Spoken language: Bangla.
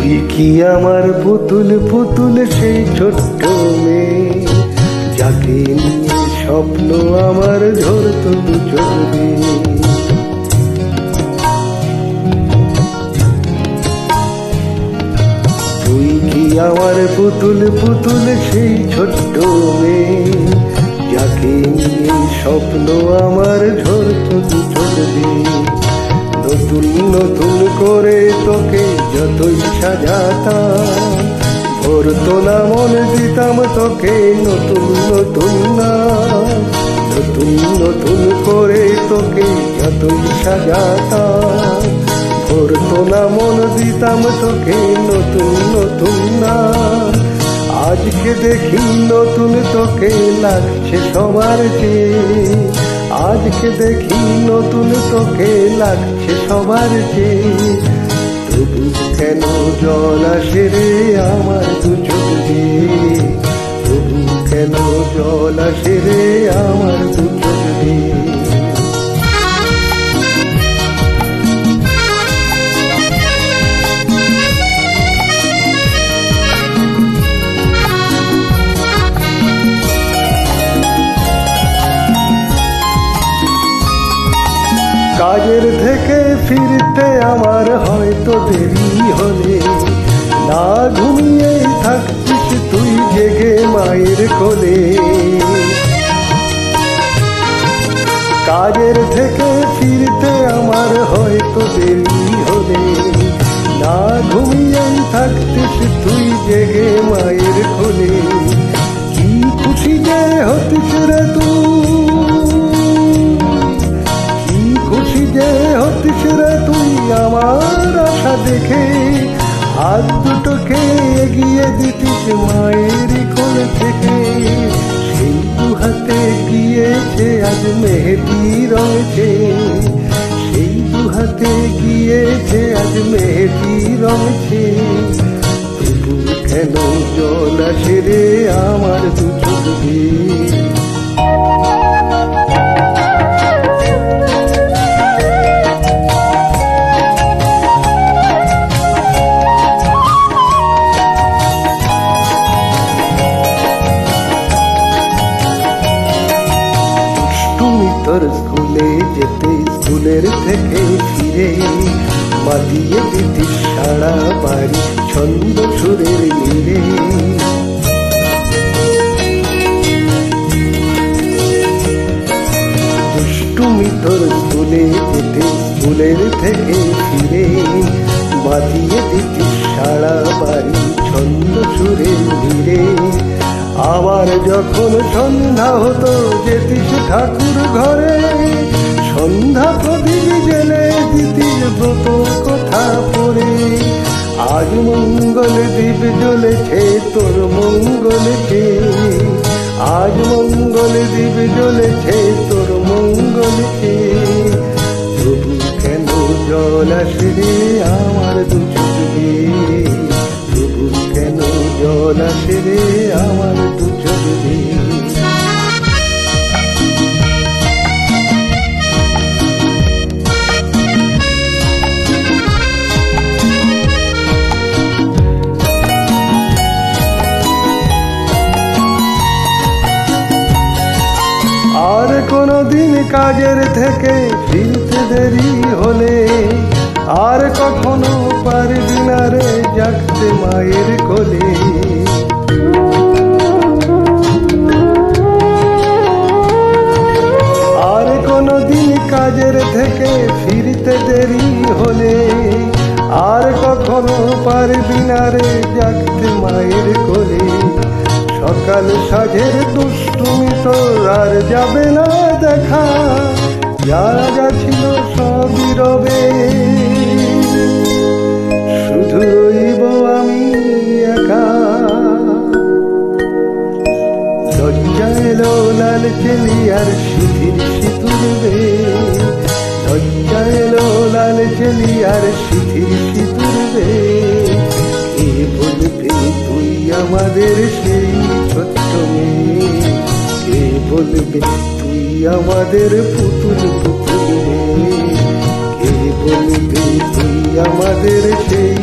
তুই কি আমার পুতুল পুতুল সেই ছোট্ট মেয়ে, যাকে নিয়ে স্বপ্ন আমার ঝরত দু চোখে। তুই কি আমার পুতুল পুতুল সেই ছোট্ট মেয়ে, যাকে নিয়ে স্বপ্ন আমার ঝরত দু চোখে। নতুন নতুন করে তোকে যতই সাজাতাম, ভরতো না মন দিতাম তোকে নতুন নতুন না। নতুন নতুন করে তোকে যতই সাজাতাম, ভরতো না মন দিতাম তোকে নতুন নতুন না। আজকে দেখি নতুন তোকে লাগছে সবার চেয়ে, আজকে দেখি নতুন তোকে লাগছে সবার চেয়ে। তবু কেন জল আসে রে আমার দু চোখ দিয়ে, তবু কেন জল আসে রে আমার দু চোখ দিয়ে। কাজের থেকে ফিরতে আমার হয়তো দেরি হলে, না ঘুমিয়েই থাকছিস তুই জেগে মায়ের কোলে। কাজের থেকে ফিরতে আমার হয়তো দেরি হলে, না ঘুমিয়েই থাকছিস তুই জেগে মায়ের কোলে। কি খুশি যে হতিস রে তুই আমার আশা দেখে, হাত দুটোকে এগিয়ে দিতিস মায়ের কোল থেকে। সেই দু হাতে গিয়েছে আজ মেহেদি রঙছে, সেই দু হাতে গিয়েছে আজ মেহেদি রঙছে। তবু কেন জল আসে রে আমার দু চোখ দিয়ে। তোর স্কুলে যেতে স্কুলের থেকে ফিরে, মাতিয়ে দিতিস সারা বাড়ি ছন্দ সুরের নীড়ে। দুষ্টুমি তোর স্কুলে যেতে স্কুলের থেকে ফিরে, মাতিয়ে দিতিস সারা বাড়ি ছন্দ সুরের নীড়ে। আবার যখন সন্ধ্যা হতো যেতিস ঠাকুর ঘরে, সন্ধ্যা প্রদীপ জেলে দিতিস ব্রত কথা পড়ে। আজ মঙ্গল দ্বীপ জ্বলেছে তোর মঙ্গলকে, আজ মঙ্গল দ্বীপ জ্বলেছে তোর মঙ্গলকে। তবু কেন জল আসে রে আমার দু চোখ দিয়ে, তবু কেন জল আসে রে আমার দু চোখ দিয়ে। আর কোনদিন কাজের থেকে ফিরতে দেরি হলে, আর কখনো পারবি না রে জাগতে মায়ের কোলে। আর কোনদিন কাজের থেকে ফিরতে দেরি হলে, আর কখনো পারবি না রে জাগতে মায়ের কোলে। সকাল সাজের দুষ্টুমি তোর আর যাবে না দেখা, যা যা ছিল সবই রবে, শুধু রইব আমি একা। লজ্জা এলো লাল চেলি আর সিঁথির সিঁদুর রে, লজ্জা এলো লাল চেলি আর সিঁথির সিঁদুর রে। কে বলবে তুই আমাদের সেই ছোট্ট মেয়ে, কে বলবে তুই আমাদের পুতুল পুতুল মেয়ে, কে বলবে তুই আমাদের সেই